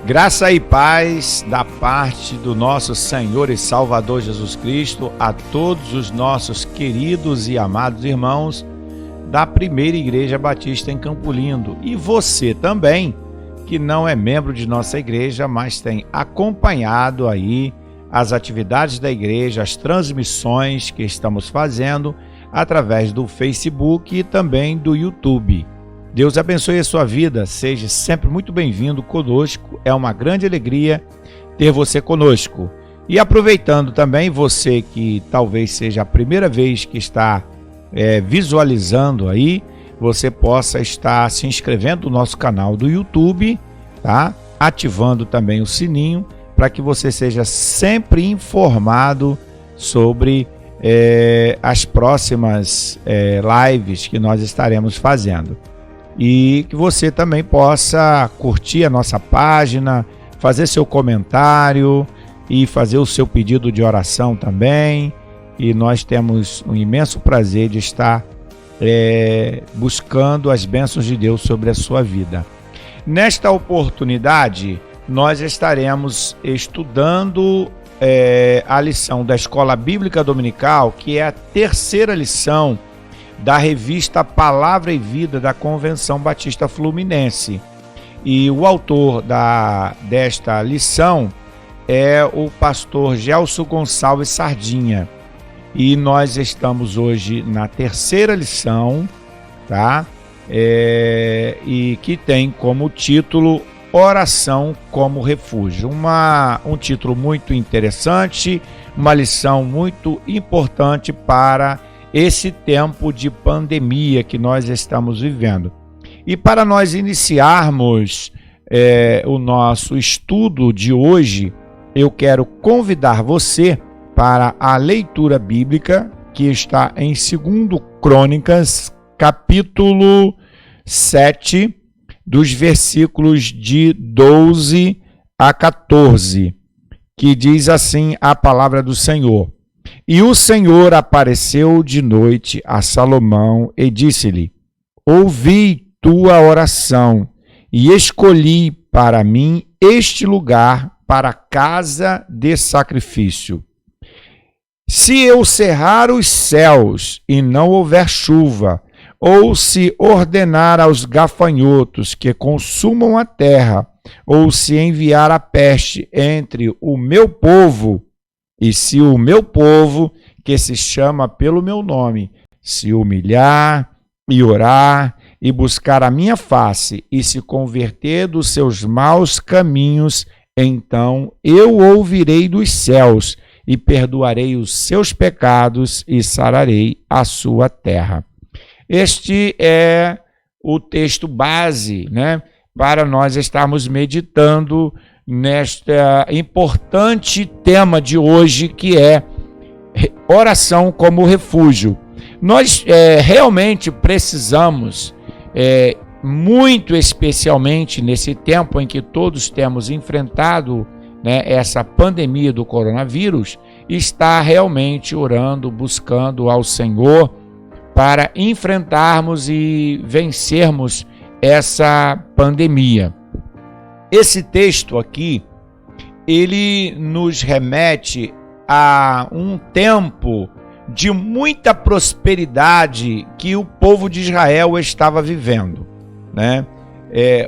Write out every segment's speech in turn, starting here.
Graça e paz da parte do nosso Senhor e Salvador Jesus Cristo a todos os nossos queridos e amados irmãos da Primeira Igreja Batista em Campo Lindo. E você também, que não é membro de nossa igreja, mas tem acompanhado aí as atividades da igreja, as transmissões que estamos fazendo através do Facebook e também do YouTube. Deus abençoe a sua vida, seja sempre muito bem-vindo conosco, é uma grande alegria ter você conosco. E aproveitando também, você que talvez seja a primeira vez que está visualizando aí, você possa estar se inscrevendo no nosso canal do YouTube, tá? Ativando também o sininho, para que você seja sempre informado sobre as próximas lives que nós estaremos fazendo. E que você também possa curtir a nossa página, fazer seu comentário e fazer o seu pedido de oração também. E nós temos um imenso prazer de estar buscando as bênçãos de Deus sobre a sua vida. Nesta oportunidade, nós estaremos estudando a lição da Escola Bíblica Dominical, que é a terceira lição da revista Palavra e Vida da Convenção Batista Fluminense. E o autor desta lição é o pastor Gelson Gonçalves Sardinha. E nós estamos hoje na terceira lição, tá? E que tem como título Oração como Refúgio. Um título muito interessante, uma lição muito importante para esse tempo de pandemia que nós estamos vivendo. E para nós iniciarmos o nosso estudo de hoje, eu quero convidar você para a leitura bíblica que está em 2 Crônicas, capítulo 7, dos versículos de 12 a 14, que diz assim a palavra do Senhor. E o Senhor apareceu de noite a Salomão e disse-lhe: ouvi tua oração e escolhi para mim este lugar para casa de sacrifício. Se eu cerrar os céus e não houver chuva, ou se ordenar aos gafanhotos que consumam a terra, ou se enviar a peste entre o meu povo, e se o meu povo, que se chama pelo meu nome, se humilhar e orar e buscar a minha face e se converter dos seus maus caminhos, então eu ouvirei dos céus e perdoarei os seus pecados e sararei a sua terra. Este é o texto base, né, para nós estarmos meditando nesta importante tema de hoje, que é oração como refúgio. Nós realmente precisamos, muito especialmente nesse tempo em que todos temos enfrentado, né, essa pandemia do coronavírus, estar realmente orando, buscando ao Senhor para enfrentarmos e vencermos essa pandemia. Esse texto aqui, ele nos remete a um tempo de muita prosperidade que o povo de Israel estava vivendo, né?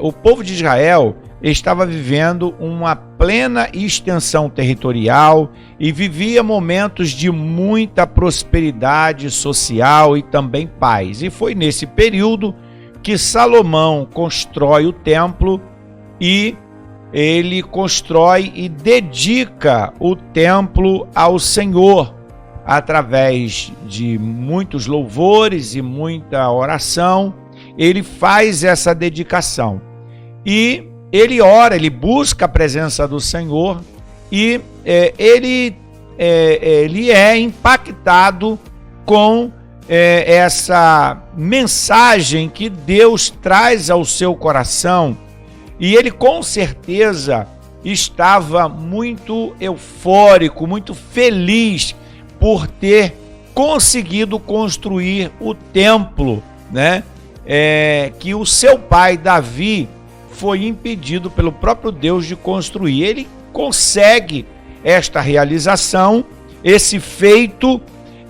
O povo de Israel estava vivendo uma plena extensão territorial e vivia momentos de muita prosperidade social e também paz. E foi nesse período que Salomão constrói o templo, e ele constrói e dedica o templo ao Senhor através de muitos louvores e muita oração. Ele faz essa dedicação e ele ora, ele busca a presença do Senhor e ele é impactado com essa mensagem que Deus traz ao seu coração. E ele com certeza estava muito eufórico, muito feliz por ter conseguido construir o templo, né? Que o seu pai Davi foi impedido pelo próprio Deus de construir. Ele consegue esta realização, esse feito,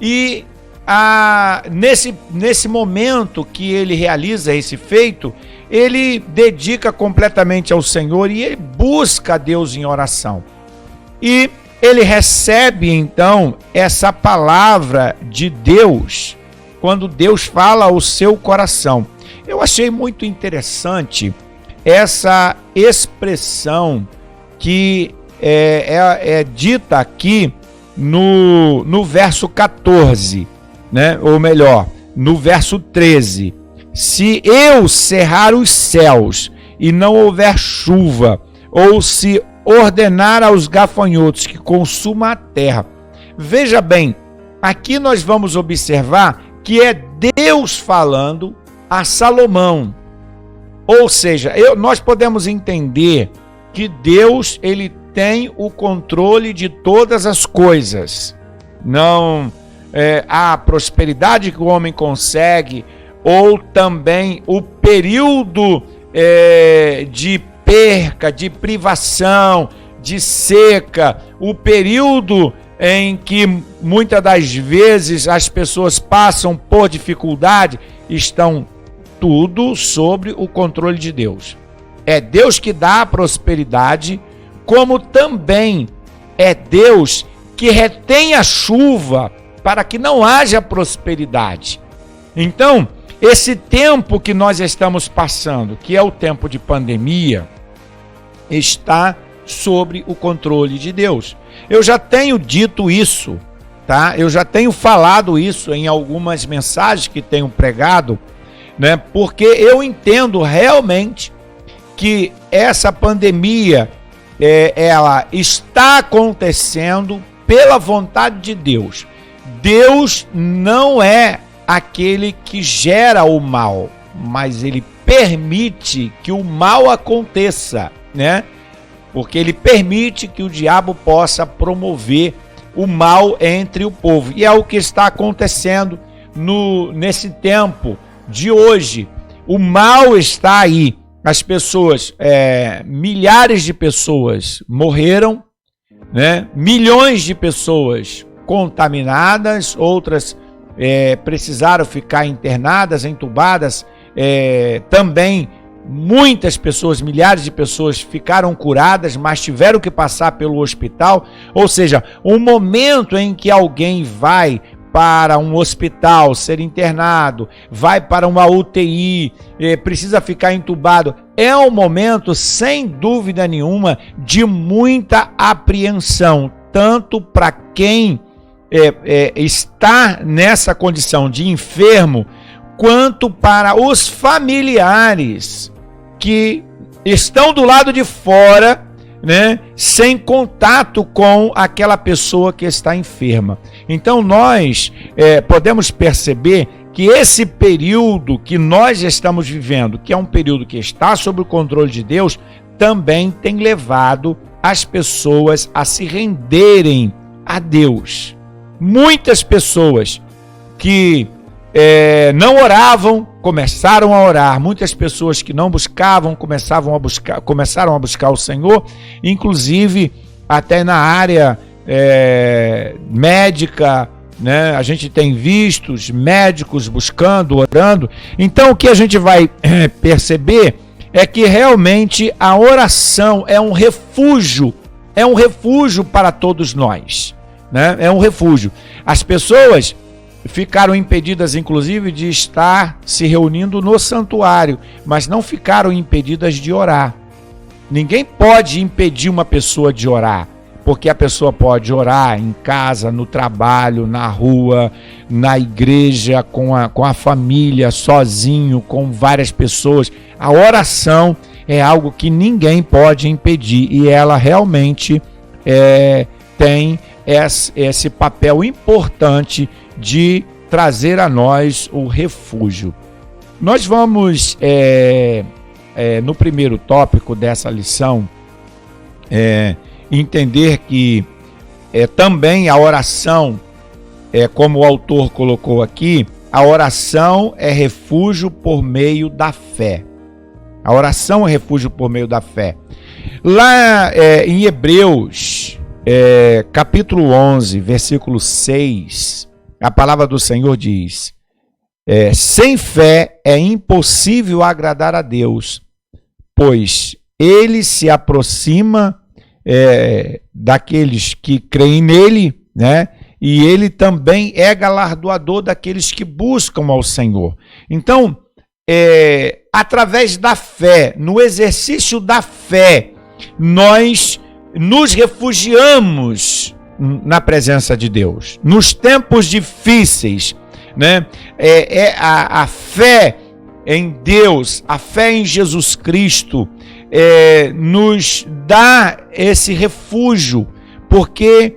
e nesse momento que ele realiza esse feito, ele dedica completamente ao Senhor e ele busca a Deus em oração. E ele recebe então essa palavra de Deus, quando Deus fala ao seu coração. Eu achei muito interessante essa expressão que é dita aqui no verso 14, né? Ou melhor, no verso 13. Se eu cerrar os céus e não houver chuva, ou se ordenar aos gafanhotos que consumam a terra. Veja bem, aqui nós vamos observar que é Deus falando a Salomão. Ou seja, nós podemos entender que Deus, ele tem o controle de todas as coisas. Não a prosperidade que o homem consegue, ou também o período de perca, de privação, de seca, o período em que muitas das vezes as pessoas passam por dificuldade, estão tudo sobre o controle de Deus. É Deus que dá a prosperidade, como também é Deus que retém a chuva para que não haja prosperidade. Então, esse tempo que nós estamos passando, que é o tempo de pandemia, está sobre o controle de Deus. Eu já tenho dito isso, tá? Eu já tenho falado isso em algumas mensagens que tenho pregado, né? Porque eu entendo realmente que essa pandemia, ela está acontecendo pela vontade de Deus. Deus não é aquele que gera o mal, mas ele permite que o mal aconteça, né? Porque ele permite que o diabo possa promover o mal entre o povo. E é o que está acontecendo nesse tempo de hoje. O mal está aí. As pessoas, milhares de pessoas morreram, né? Milhões de pessoas contaminadas, outras precisaram ficar internadas, entubadas, também muitas pessoas, milhares de pessoas ficaram curadas, mas tiveram que passar pelo hospital. Ou seja, um momento em que alguém vai para um hospital ser internado, vai para uma UTI, precisa ficar entubado, é um momento, sem dúvida nenhuma, de muita apreensão, tanto para quem está nessa condição de enfermo, quanto para os familiares que estão do lado de fora, né, sem contato com aquela pessoa que está enferma. Então nós podemos perceber que esse período que nós estamos vivendo, que é um período que está sob o controle de Deus, também tem levado as pessoas a se renderem a Deus. Muitas pessoas que não oravam, começaram a orar. Muitas pessoas que não buscavam, começaram a buscar o Senhor, inclusive até na área médica, né? A gente tem visto os médicos buscando, orando. Então o que a gente vai perceber é que realmente a oração é um refúgio para todos nós, né? É um refúgio. As pessoas ficaram impedidas, inclusive, de estar se reunindo no santuário, mas não ficaram impedidas de orar. Ninguém pode impedir uma pessoa de orar, porque a pessoa pode orar em casa, no trabalho, na rua, na igreja, com a família, sozinho, com várias pessoas. A oração é algo que ninguém pode impedir e ela realmente tem esse papel importante de trazer a nós o refúgio. Nós vamos, no primeiro tópico dessa lição, entender que também a oração, como o autor colocou aqui, a oração é refúgio por meio da fé. A oração é refúgio por meio da fé. Lá em Hebreus, capítulo 11, versículo 6, a palavra do Senhor diz: sem fé é impossível agradar a Deus, pois ele se aproxima daqueles que creem nele, né? E ele também é galardoador daqueles que buscam ao Senhor. Então, através da fé, no exercício da fé, nós nos refugiamos na presença de Deus. Nos tempos difíceis, né? A fé em Deus, a fé em Jesus Cristo, nos dá esse refúgio, porque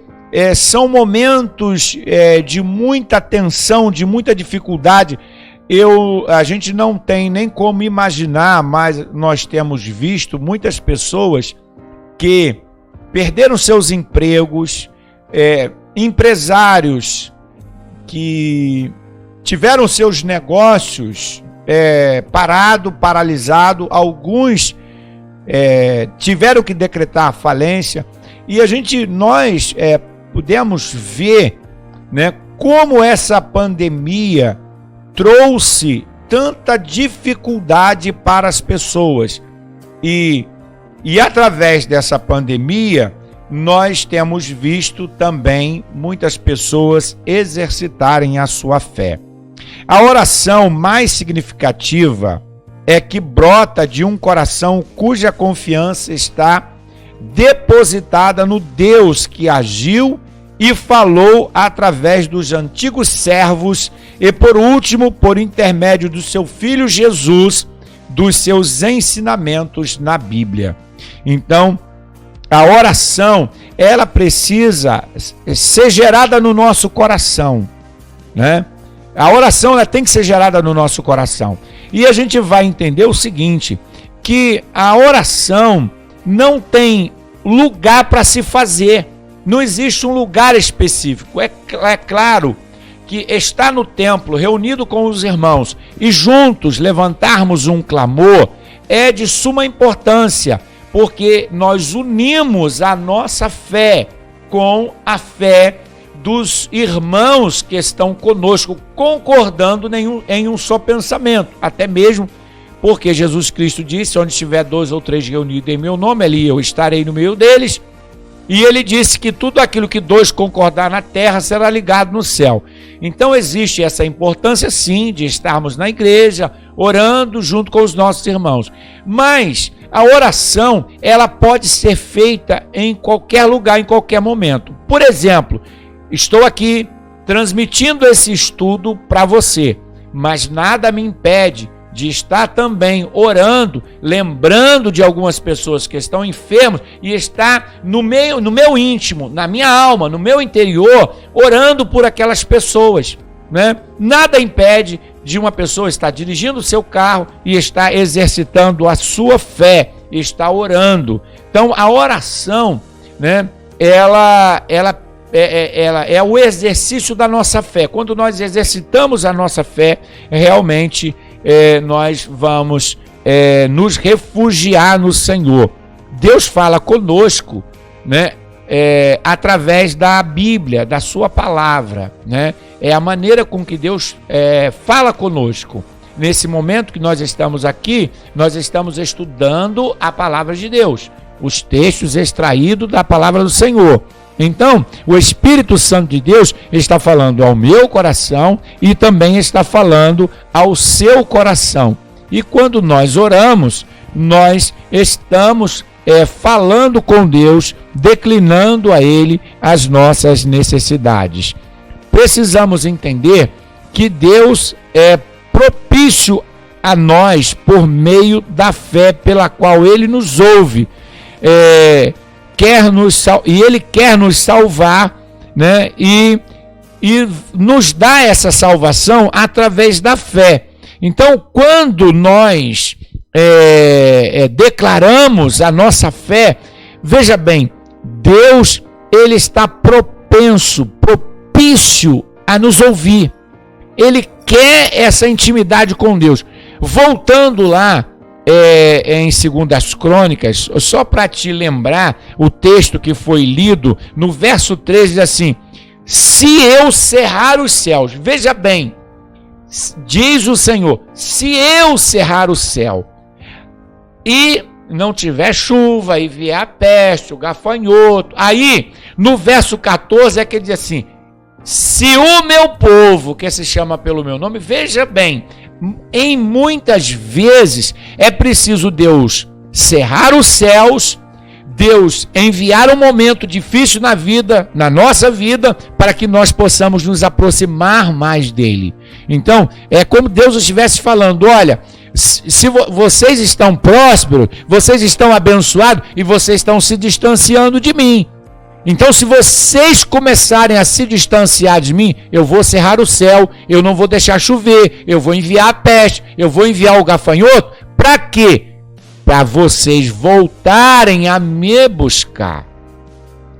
são momentos de muita tensão, de muita dificuldade. A gente não tem nem como imaginar, mas nós temos visto muitas pessoas que perderam seus empregos, empresários que tiveram seus negócios paralisado, alguns tiveram que decretar a falência, e nós pudemos ver, né, como essa pandemia trouxe tanta dificuldade para as pessoas. E através dessa pandemia, nós temos visto também muitas pessoas exercitarem a sua fé. A oração mais significativa é que brota de um coração cuja confiança está depositada no Deus que agiu e falou através dos antigos servos e, por último, por intermédio do seu Filho Jesus, dos seus ensinamentos na Bíblia. Então, a oração, ela precisa ser gerada no nosso coração, né? A oração, ela tem que ser gerada no nosso coração. E a gente vai entender o seguinte, que a oração não tem lugar para se fazer. Não existe um lugar específico. É claro que estar no templo, reunido com os irmãos, e juntos levantarmos um clamor, é de suma importância, porque nós unimos a nossa fé com a fé dos irmãos que estão conosco, concordando em um só pensamento, até mesmo porque Jesus Cristo disse: onde estiver 2 ou 3 reunidos em meu nome, ali eu estarei no meio deles. E ele disse que tudo aquilo que 2 concordar na terra será ligado no céu. Então existe essa importância, sim, de estarmos na igreja, orando junto com os nossos irmãos. Mas a oração, ela pode ser feita em qualquer lugar, em qualquer momento. Por exemplo, estou aqui transmitindo esse estudo para você, mas nada me impede de estar também orando, lembrando de algumas pessoas que estão enfermas e estar no meu íntimo, na minha alma, no meu interior, orando por aquelas pessoas, né? Nada impede de uma pessoa estar dirigindo o seu carro e estar exercitando a sua fé, estar orando. Então a oração, né, ela é o exercício da nossa fé. Quando nós exercitamos a nossa fé, realmente nós vamos nos refugiar no Senhor. Deus fala conosco, né, através da Bíblia, da sua palavra, né? É a maneira com que Deus fala conosco. Nesse momento que nós estamos aqui, nós estamos estudando a palavra de Deus, os textos extraídos da palavra do Senhor. Então, o Espírito Santo de Deus está falando ao meu coração e também está falando ao seu coração. E quando nós oramos, nós estamos falando com Deus, declinando a Ele as nossas necessidades. Precisamos entender que Deus é propício a nós por meio da fé pela qual Ele nos ouve. Ele quer nos salvar, né? E nos dá essa salvação através da fé. Então, quando nós declaramos a nossa fé, veja bem, Deus, ele está propício a nos ouvir. Ele quer essa intimidade com Deus. Voltando lá em 2 Crônicas, só para te lembrar o texto que foi lido, no verso 13 diz assim: se eu cerrar os céus, veja bem, diz o Senhor, se eu cerrar o céu e não tiver chuva, e vier a peste, o gafanhoto, aí no verso 14 é que ele diz assim: se o meu povo, que se chama pelo meu nome, veja bem, em muitas vezes é preciso Deus cerrar os céus, Deus enviar um momento difícil na vida, na nossa vida, para que nós possamos nos aproximar mais dele. Então, é como Deus estivesse falando: olha, se vocês estão prósperos, vocês estão abençoados e vocês estão se distanciando de mim. Então, se vocês começarem a se distanciar de mim, eu vou cerrar o céu, eu não vou deixar chover, eu vou enviar a peste, eu vou enviar o gafanhoto. Para quê? Para vocês voltarem a me buscar.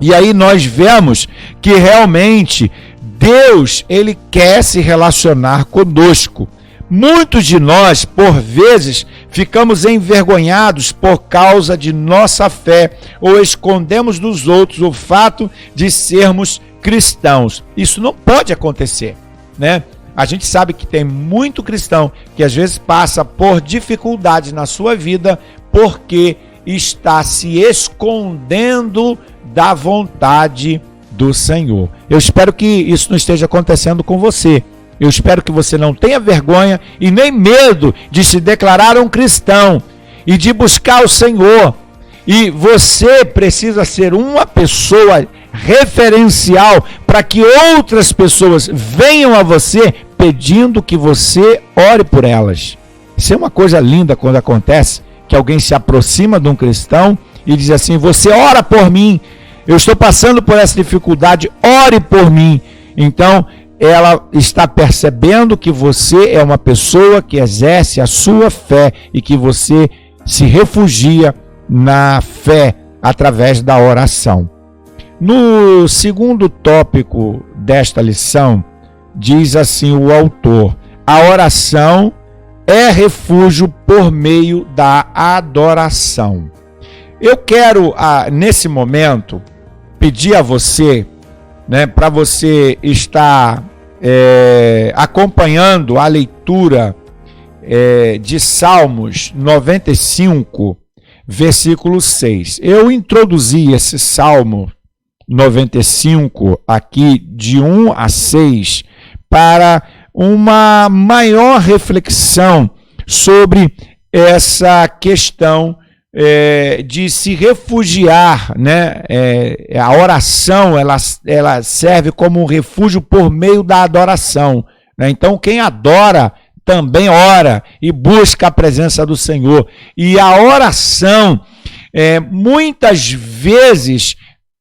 E aí nós vemos que realmente Deus, ele quer se relacionar conosco. Muitos de nós, por vezes, ficamos envergonhados por causa de nossa fé ou escondemos dos outros o fato de sermos cristãos. Isso não pode acontecer, né? A gente sabe que tem muito cristão que às vezes passa por dificuldades na sua vida porque está se escondendo da vontade do Senhor. Eu espero que isso não esteja acontecendo com você. Eu espero que você não tenha vergonha e nem medo de se declarar um cristão e de buscar o Senhor. E você precisa ser uma pessoa referencial para que outras pessoas venham a você pedindo que você ore por elas. Isso é uma coisa linda quando acontece, que alguém se aproxima de um cristão e diz assim: você ora por mim, eu estou passando por essa dificuldade, ore por mim. Então, ela está percebendo que você é uma pessoa que exerce a sua fé e que você se refugia na fé através da oração. No segundo tópico desta lição, diz assim o autor: a oração é refúgio por meio da adoração. Eu quero, nesse momento, pedir a você, para você estar acompanhando a leitura de Salmos 95, versículo 6. Eu introduzi esse Salmo 95 aqui de 1 a 6 para uma maior reflexão sobre essa questão de se refugiar, né? A oração ela serve como um refúgio por meio da adoração, né? Então quem adora também ora e busca a presença do Senhor. E a oração, muitas vezes,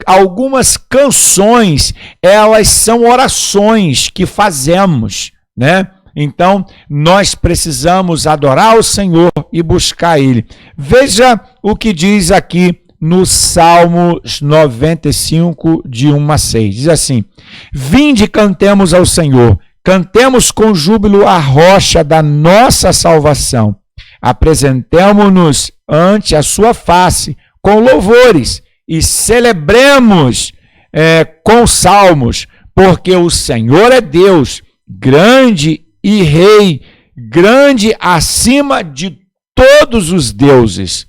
algumas canções, elas são orações que fazemos, né? Então, nós precisamos adorar o Senhor e buscar Ele. Veja o que diz aqui no Salmos 95, de 1 a 6. Diz assim: vinde e cantemos ao Senhor, cantemos com júbilo a rocha da nossa salvação. Apresentemo-nos ante a sua face com louvores e celebremos com salmos, porque o Senhor é Deus, grande e Rei, grande acima de todos os deuses.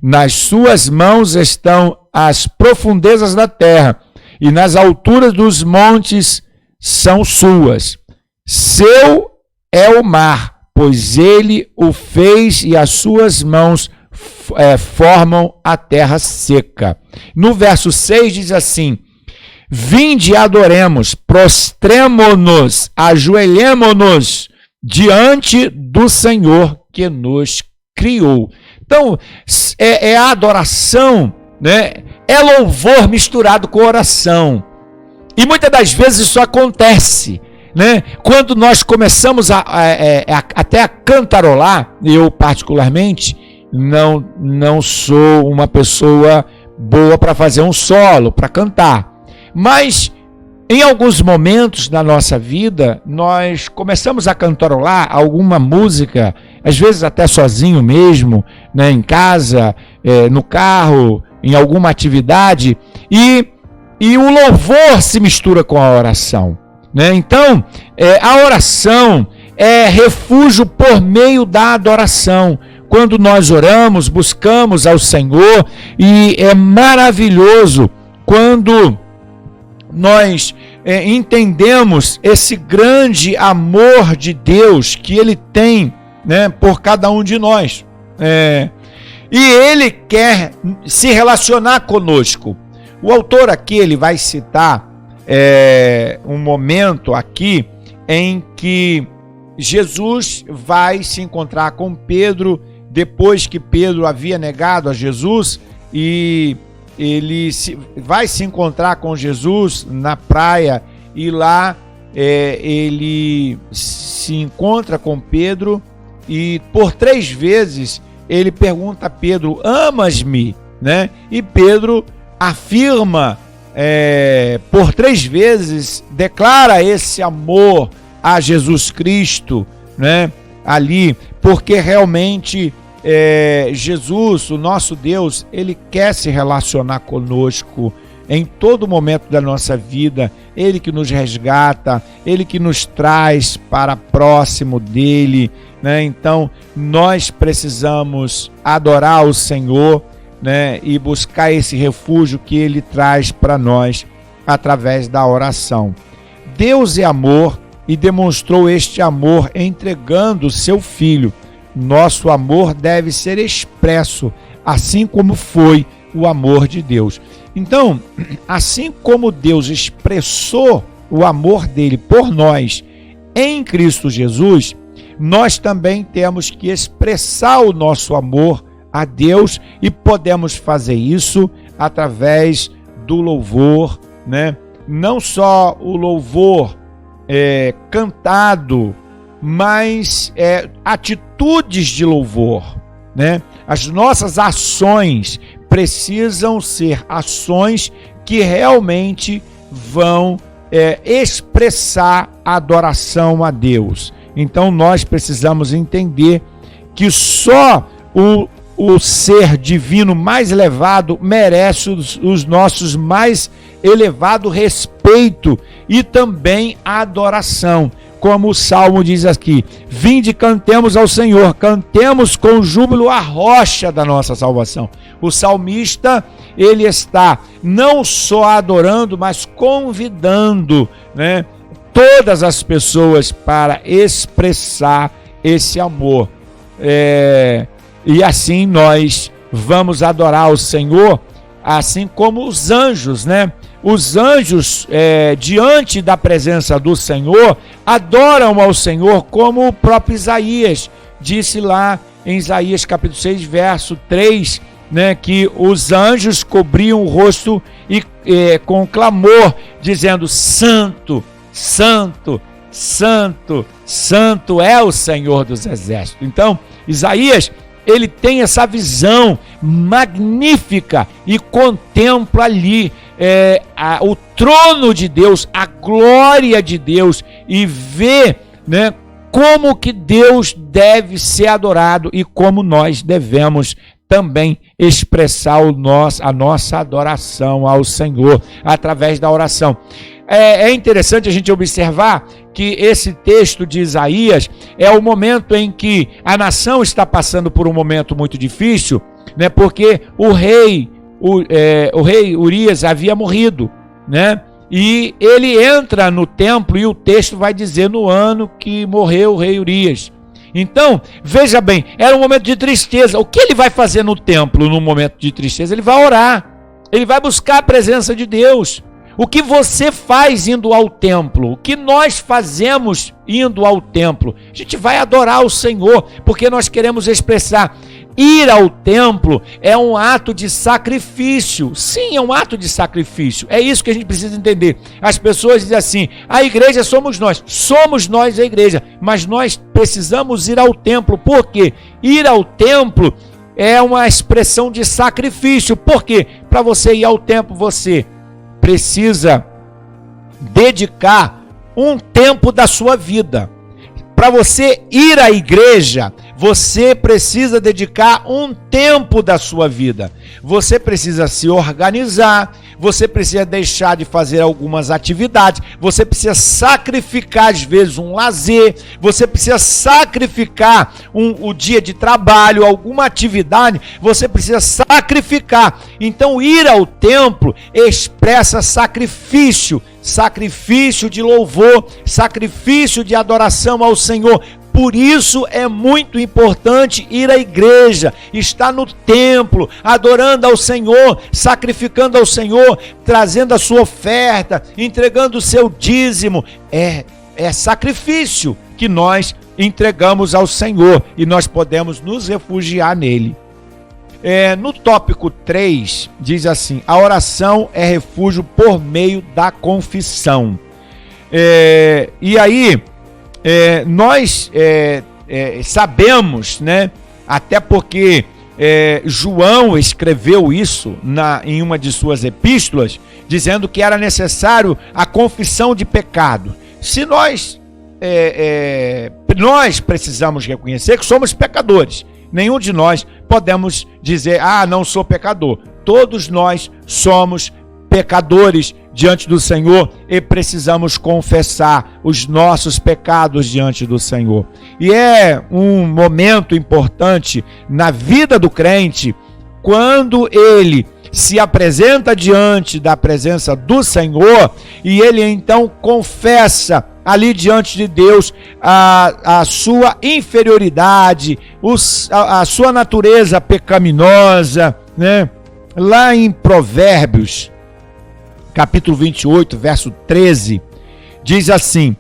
Nas suas mãos estão as profundezas da terra, e nas alturas dos montes são suas. Seu é o mar, pois ele o fez, e as suas mãos formam a terra seca. No verso 6 diz assim: vinde e adoremos, prostremo-nos, ajoelhemo-nos diante do Senhor que nos criou. Então, é a adoração, né? É louvor misturado com oração. E muitas das vezes isso acontece, né? Quando nós começamos até a cantarolar, eu particularmente não sou uma pessoa boa para fazer um solo, para cantar. Mas Em alguns momentos da nossa vida, nós começamos a cantarolar alguma música, às vezes até sozinho mesmo, né, em casa, no carro, em alguma atividade, e o louvor se mistura com a oração, né? Então, a oração é refúgio por meio da adoração. Quando nós oramos, buscamos ao Senhor, e é maravilhoso quando nós entendemos esse grande amor de Deus que Ele tem, né, por cada um de nós. E Ele quer se relacionar conosco. O autor aqui, ele vai citar um momento aqui em que Jesus vai se encontrar com Pedro, depois que Pedro havia negado a Jesus, e ele vai se encontrar com Jesus na praia, e lá ele se encontra com Pedro, e por 3 vezes ele pergunta a Pedro: amas-me? Né? E Pedro afirma, por 3 vezes, declara esse amor a Jesus Cristo, né? Ali, porque realmente Jesus, o nosso Deus, Ele quer se relacionar conosco em todo momento da nossa vida. Ele que nos resgata, Ele que nos traz para próximo dEle, né? Então, nós precisamos adorar o Senhor, né? E buscar esse refúgio que Ele traz para nós através da oração. Deus é amor e demonstrou este amor entregando o seu Filho. Nosso amor deve ser expresso, assim como foi o amor de Deus. Então, assim como Deus expressou o amor dele por nós em Cristo Jesus, nós também temos que expressar o nosso amor a Deus, e podemos fazer isso através do louvor, né? Não só o louvor cantado, mas atitudes de louvor, né? As nossas ações precisam ser ações que realmente vão expressar a adoração a Deus. Então nós precisamos entender que só o ser divino mais elevado merece os nossos mais elevado respeito e também adoração. Como o Salmo diz aqui: vinde, cantemos ao Senhor, cantemos com júbilo a rocha da nossa salvação. O salmista, ele está não só adorando, mas convidando, né, todas as pessoas para expressar esse amor. E assim nós vamos adorar o Senhor, assim como os anjos, né? Os anjos, diante da presença do Senhor, adoram ao Senhor, como o próprio Isaías disse lá em Isaías capítulo 6, verso 3, né, que os anjos cobriam o rosto com clamor, dizendo: Santo, Santo, Santo, Santo é o Senhor dos Exércitos. Então, Isaías, ele tem essa visão magnífica e contempla ali o trono de Deus, a glória de Deus, e vê, né, como que Deus deve ser adorado e como nós devemos também expressar a nossa adoração ao Senhor através da oração. É interessante a gente observar que esse texto de Isaías é o momento em que a nação está passando por um momento muito difícil, né? Porque o rei Urias havia morrido, né? E ele entra no templo, e o texto vai dizer no ano que morreu o rei Urias. Então, veja bem, era um momento de tristeza. O que ele vai fazer no templo no momento de tristeza? Ele vai orar, ele vai buscar a presença de Deus. O que você faz indo ao templo? O que nós fazemos indo ao templo? A gente vai adorar o Senhor, porque nós queremos expressar. Ir ao templo é um ato de sacrifício. Sim, é um ato de sacrifício. É isso que a gente precisa entender. As pessoas dizem assim: a igreja somos nós a igreja, mas nós precisamos ir ao templo. Por quê? Ir ao templo é uma expressão de sacrifício. Por quê? Para você ir ao templo, você precisa dedicar um tempo da sua vida. Para você ir à igreja, você precisa dedicar um tempo da sua vida. Você precisa se organizar, você precisa deixar de fazer algumas atividades, você precisa sacrificar, às vezes, um lazer, você precisa sacrificar o dia de trabalho, alguma atividade, você precisa sacrificar. Então, ir ao templo expressa sacrifício, sacrifício de louvor, sacrifício de adoração ao Senhor. Por isso é muito importante ir à igreja, estar no templo, adorando ao Senhor, sacrificando ao Senhor, trazendo a sua oferta, entregando o seu dízimo. É sacrifício que nós entregamos ao Senhor e nós podemos nos refugiar nele. No tópico 3, diz assim: a oração é refúgio por meio da confissão. E aí, nós sabemos, né, até porque João escreveu isso em uma de suas epístolas, dizendo que era necessário a confissão de pecado. Se nós precisamos reconhecer que somos pecadores. Nenhum de nós podemos dizer, não sou pecador. Todos nós somos pecadores diante do Senhor e precisamos confessar os nossos pecados diante do Senhor. E é um momento importante na vida do crente, quando ele se apresenta diante da presença do Senhor e ele então confessa ali diante de Deus a sua inferioridade, a sua natureza pecaminosa, né? Lá em Provérbios, capítulo 28, verso 13, diz assim: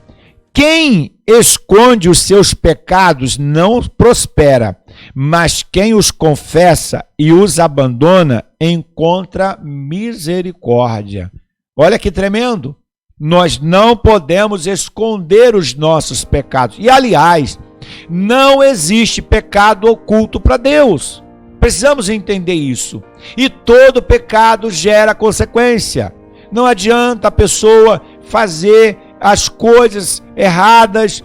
quem esconde os seus pecados não prospera, mas quem os confessa e os abandona encontra misericórdia. Olha que tremendo! Nós não podemos esconder os nossos pecados. E, aliás, não existe pecado oculto para Deus. Precisamos entender isso. E todo pecado gera consequência. Não adianta a pessoa fazer as coisas erradas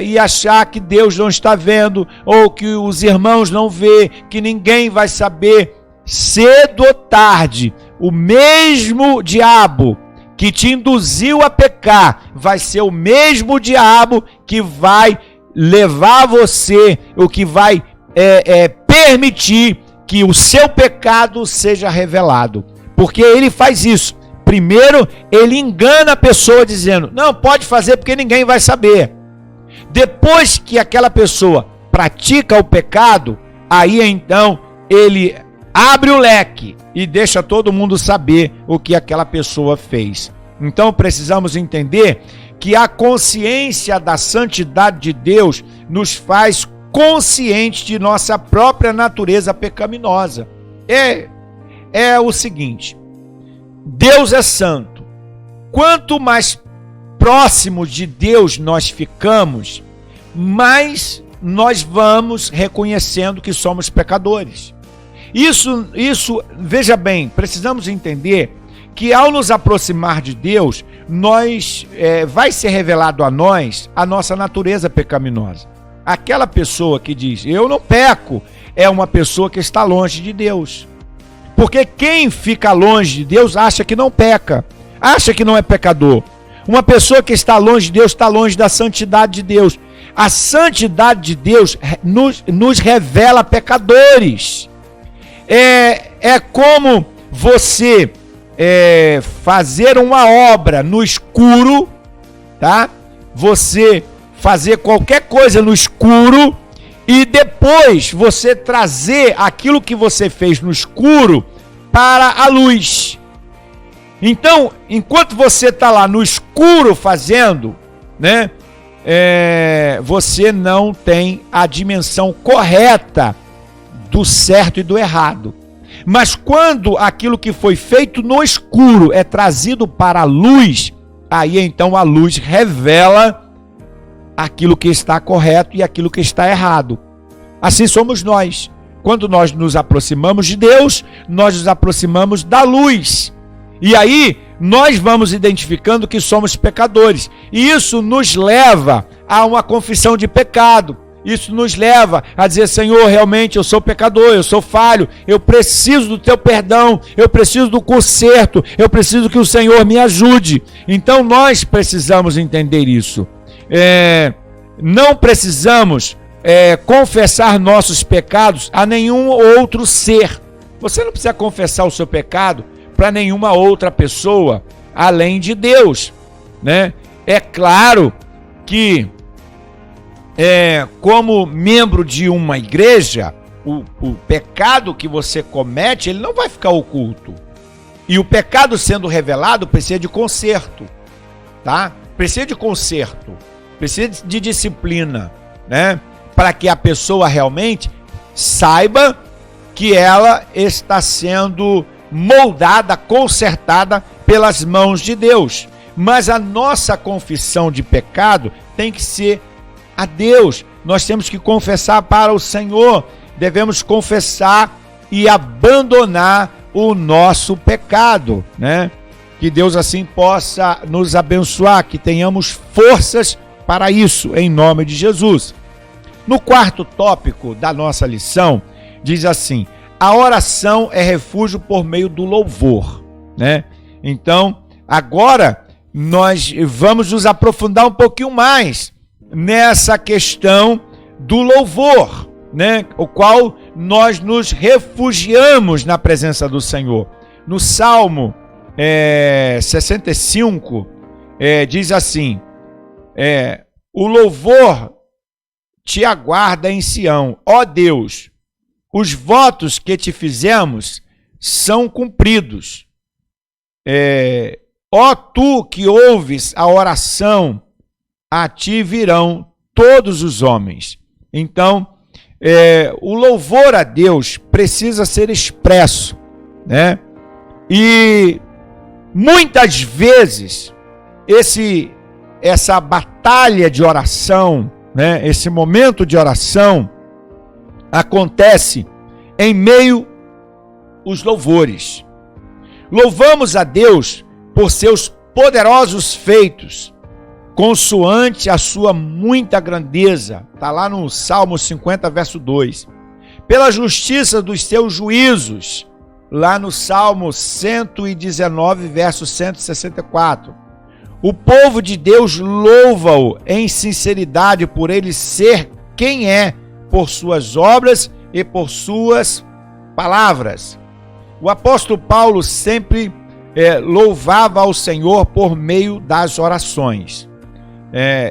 e achar que Deus não está vendo, ou que os irmãos não vê, que ninguém vai saber. Cedo ou tarde, o mesmo diabo que te induziu a pecar vai ser o mesmo diabo que vai levar você, ou que vai permitir que o seu pecado seja revelado. Porque ele faz isso. Primeiro, ele engana a pessoa dizendo, não, pode fazer porque ninguém vai saber. Depois que aquela pessoa pratica o pecado, aí então ele abre o leque e deixa todo mundo saber o que aquela pessoa fez. Então precisamos entender que a consciência da santidade de Deus nos faz conscientes de nossa própria natureza pecaminosa. É o seguinte: Deus é santo. Quanto mais próximos de Deus nós ficamos, mais nós vamos reconhecendo que somos pecadores. Isso, veja bem, precisamos entender que ao nos aproximar de Deus, vai ser revelado a nós a nossa natureza pecaminosa. Aquela pessoa que diz, eu não peco, é uma pessoa que está longe de Deus. Porque quem fica longe de Deus acha que não peca, acha que não é pecador. Uma pessoa que está longe de Deus está longe da santidade de Deus. A santidade de Deus nos revela pecadores. É como você fazer uma obra no escuro, tá? Você fazer qualquer coisa no escuro e depois você trazer aquilo que você fez no escuro para a luz. Então, enquanto você está lá no escuro fazendo, né? Você não tem a dimensão correta do certo e do errado. Mas quando aquilo que foi feito no escuro é trazido para a luz, aí então a luz revela aquilo que está correto e aquilo que está errado. Assim somos nós. Quando nós nos aproximamos de Deus, nós nos aproximamos da luz. E aí nós vamos identificando que somos pecadores. E isso nos leva a uma confissão de pecado. Isso nos leva a dizer: Senhor, realmente eu sou pecador, eu sou falho, eu preciso do teu perdão, eu preciso do conserto, eu preciso que o Senhor me ajude. Então nós precisamos entender isso. Não precisamos confessar nossos pecados a nenhum outro ser. Você não precisa confessar o seu pecado para nenhuma outra pessoa além de Deus, né? É claro que como membro de uma igreja, o pecado que você comete, ele não vai ficar oculto. E o pecado sendo revelado precisa de conserto, tá? Precisa de conserto, precisa de disciplina, né? Para que a pessoa realmente saiba que ela está sendo moldada, consertada pelas mãos de Deus. Mas a nossa confissão de pecado tem que ser a Deus. Nós temos que confessar para o Senhor, devemos confessar e abandonar o nosso pecado, né? Que Deus assim possa nos abençoar, que tenhamos forças para isso, em nome de Jesus. No quarto tópico da nossa lição, diz assim: a oração é refúgio por meio do louvor, né? Então, agora nós vamos nos aprofundar um pouquinho mais nessa questão do louvor, né? O qual nós nos refugiamos na presença do Senhor. No Salmo 65, diz assim: o louvor te aguarda em Sião, ó Deus, os votos que te fizemos são cumpridos. Ó tu que ouves a oração, a ti virão todos os homens. Então, o louvor a Deus precisa ser expresso, né? E muitas vezes essa batalha de oração, né? Esse momento de oração acontece em meio aos louvores. Louvamos a Deus por seus poderosos feitos, consoante a sua muita grandeza. Está lá no Salmo 50, verso 2. Pela justiça dos seus juízos, lá no Salmo 119, verso 164. O povo de Deus louva-o em sinceridade por ele ser quem é, por suas obras e por suas palavras. O apóstolo Paulo sempre louvava ao Senhor por meio das orações.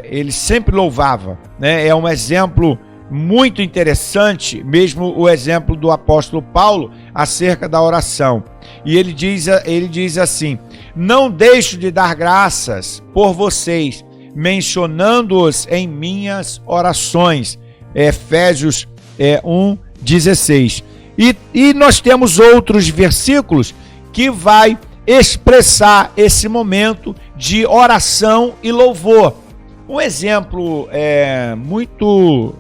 Ele sempre louvava, né? É um exemplo muito interessante, mesmo o exemplo do apóstolo Paulo acerca da oração. E ele diz assim: não deixo de dar graças por vocês, mencionando-os em minhas orações. Efésios 1:16. E nós temos outros versículos que vai expressar esse momento de oração e louvor. Um exemplo muito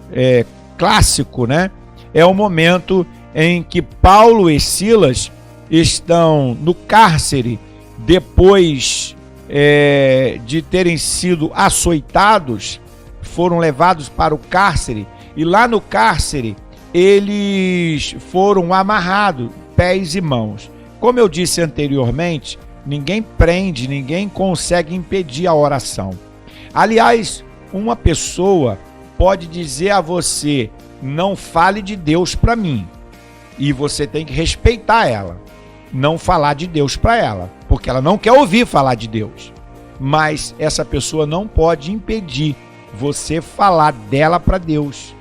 clássico, né? É o momento em que Paulo e Silas estão no cárcere depois de terem sido açoitados, foram levados para o cárcere, e lá no cárcere eles foram amarrados, pés e mãos. Como eu disse anteriormente, ninguém prende, ninguém consegue impedir a oração. Aliás, uma pessoa pode dizer a você: não fale de Deus para mim. E você tem que respeitar ela. Não falar de Deus para ela, porque ela não quer ouvir falar de Deus. Mas essa pessoa não pode impedir você falar dela para Deus.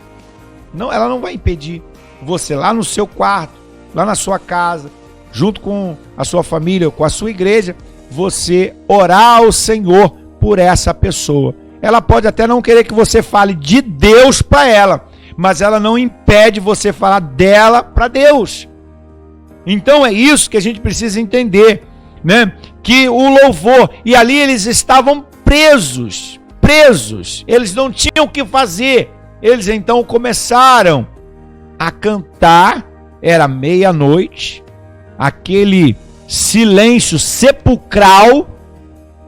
Não, ela não vai impedir você lá no seu quarto, lá na sua casa, junto com a sua família, com a sua igreja, você orar ao Senhor por essa pessoa. Ela pode até não querer que você fale de Deus para ela, mas ela não impede você falar dela para Deus. Então é isso que a gente precisa entender, né? Que o louvor, e ali eles estavam presos, eles não tinham o que fazer. Eles então começaram a cantar, era meia-noite, aquele silêncio sepulcral,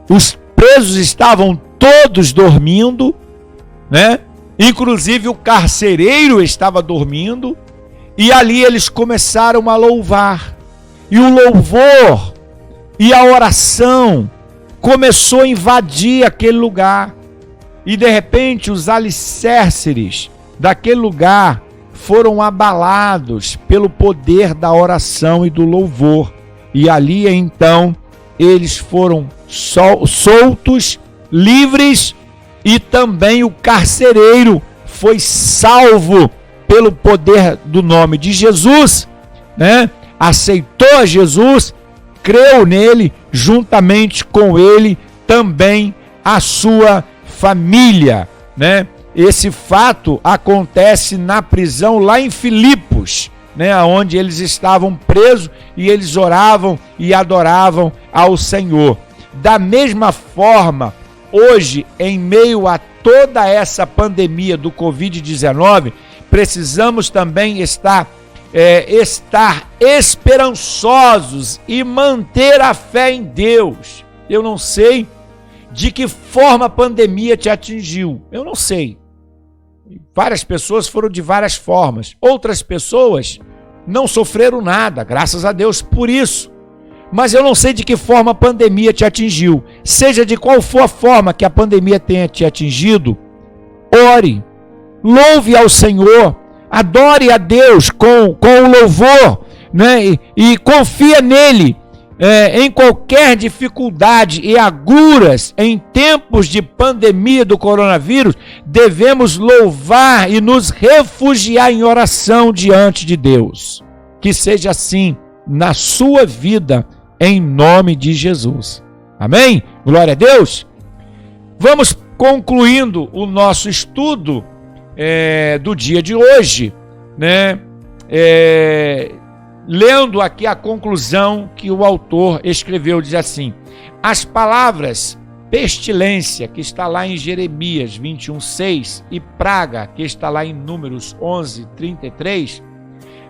os presos estavam todos dormindo, né? Inclusive o carcereiro estava dormindo, e ali eles começaram a louvar. E o louvor e a oração começou a invadir aquele lugar. E de repente os alicerces daquele lugar foram abalados pelo poder da oração e do louvor. E ali então eles foram soltos, livres, e também o carcereiro foi salvo pelo poder do nome de Jesus, né? Aceitou a Jesus, creu nele, juntamente com ele também a sua família, né? Esse fato acontece na prisão lá em Filipos, né? Onde eles estavam presos e eles oravam e adoravam ao Senhor. Da mesma forma, hoje, em meio a toda essa pandemia do Covid-19, precisamos também estar esperançosos e manter a fé em Deus. Eu não sei de que forma a pandemia te atingiu. Eu não sei. Várias pessoas foram de várias formas. Outras pessoas não sofreram nada, graças a Deus por isso. Mas eu não sei de que forma a pandemia te atingiu. Seja de qual for a forma que a pandemia tenha te atingido, ore, louve ao Senhor, adore a Deus com o louvor, né? E confia nele em qualquer dificuldade e agruras. Em tempos de pandemia do coronavírus, devemos louvar e nos refugiar em oração diante de Deus. Que seja assim na sua vida, em nome de Jesus. Amém? Glória a Deus. Vamos concluindo o nosso estudo do dia de hoje, né? Lendo aqui a conclusão que o autor escreveu, diz assim: as palavras pestilência, que está lá em Jeremias 21:6, e praga, que está lá em Números 11:33,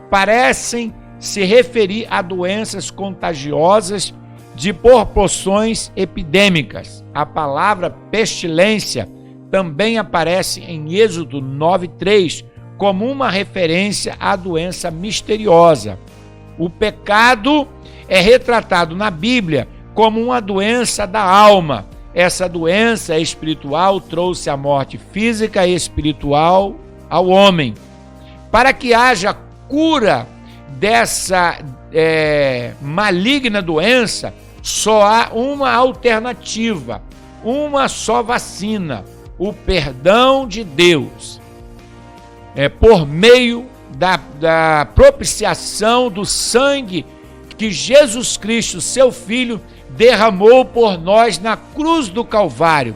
parecem se referir a doenças contagiosas de proporções epidêmicas. A palavra pestilência também aparece em Êxodo 9:3 como uma referência à doença misteriosa. O pecado é retratado na Bíblia como uma doença da alma. Essa doença espiritual trouxe a morte física e espiritual ao homem. Para que haja cura dessa maligna doença, só há uma alternativa, uma só vacina: o perdão de Deus. Por meio da propiciação do sangue que Jesus Cristo, seu Filho, derramou por nós na cruz do Calvário,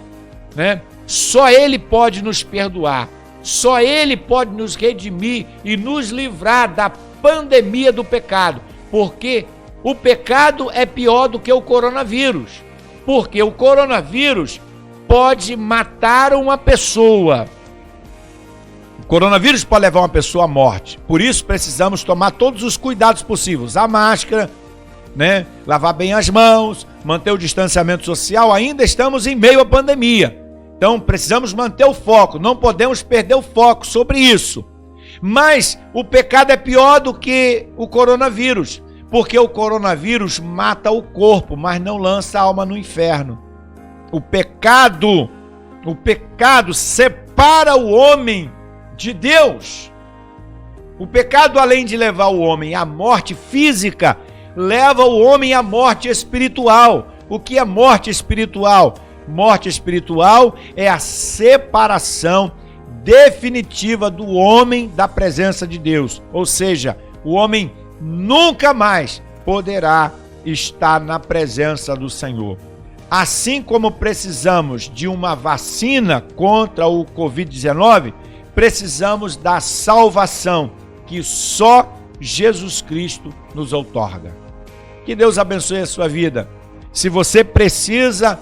né? Só Ele pode nos perdoar, só Ele pode nos redimir e nos livrar da pandemia do pecado, porque o pecado é pior do que o coronavírus, porque o coronavírus pode matar uma pessoa. O coronavírus pode levar uma pessoa à morte. Por isso precisamos tomar todos os cuidados possíveis. A máscara, né? Lavar bem as mãos, manter o distanciamento social. Ainda estamos em meio à pandemia. Então precisamos manter o foco. Não podemos perder o foco sobre isso. Mas o pecado é pior do que o coronavírus, porque o coronavírus mata o corpo, mas não lança a alma no inferno. O pecado separa o homem de Deus. O pecado, além de levar o homem à morte física, leva o homem à morte espiritual. O que é morte espiritual? Morte espiritual é a separação definitiva do homem da presença de Deus. Ou seja, o homem nunca mais poderá estar na presença do Senhor. Assim como precisamos de uma vacina contra o Covid-19, precisamos da salvação que só Jesus Cristo nos outorga. Que Deus abençoe a sua vida. Se você precisa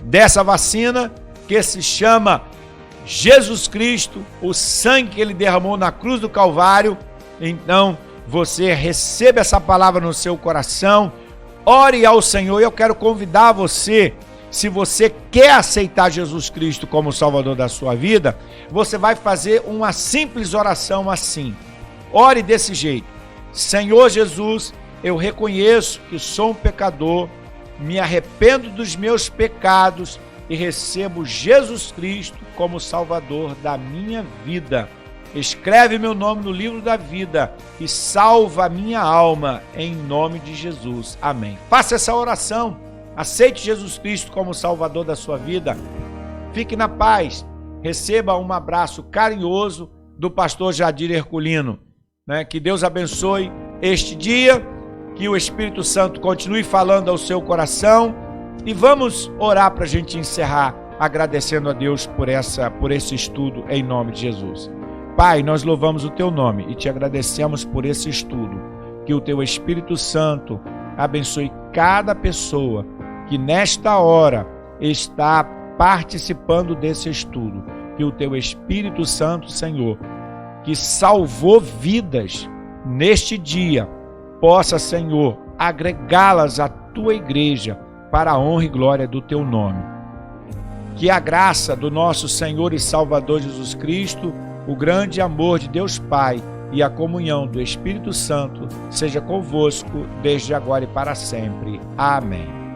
dessa vacina, que se chama Jesus Cristo, o sangue que Ele derramou na cruz do Calvário, então você receba essa palavra no seu coração, ore ao Senhor. Eu quero convidar você, se você quer aceitar Jesus Cristo como Salvador da sua vida, você vai fazer uma simples oração assim. Ore desse jeito: Senhor Jesus, eu reconheço que sou um pecador, me arrependo dos meus pecados e recebo Jesus Cristo como Salvador da minha vida. Escreve meu nome no livro da vida e salva a minha alma, em nome de Jesus. Amém. Faça essa oração. Aceite Jesus Cristo como Salvador da sua vida. Fique na paz. Receba um abraço carinhoso do pastor Jadir Herculino. Que Deus abençoe este dia, que o Espírito Santo continue falando ao seu coração, e vamos orar para a gente encerrar, agradecendo a Deus por esse estudo, em nome de Jesus. Pai, nós louvamos o teu nome e te agradecemos por esse estudo. Que o teu Espírito Santo abençoe cada pessoa que nesta hora está participando desse estudo. Que o teu Espírito Santo, Senhor, que salvou vidas neste dia, possa, Senhor, agregá-las à tua igreja para a honra e glória do teu nome. Que a graça do nosso Senhor e Salvador Jesus Cristo, o grande amor de Deus Pai e a comunhão do Espírito Santo seja convosco desde agora e para sempre. Amém.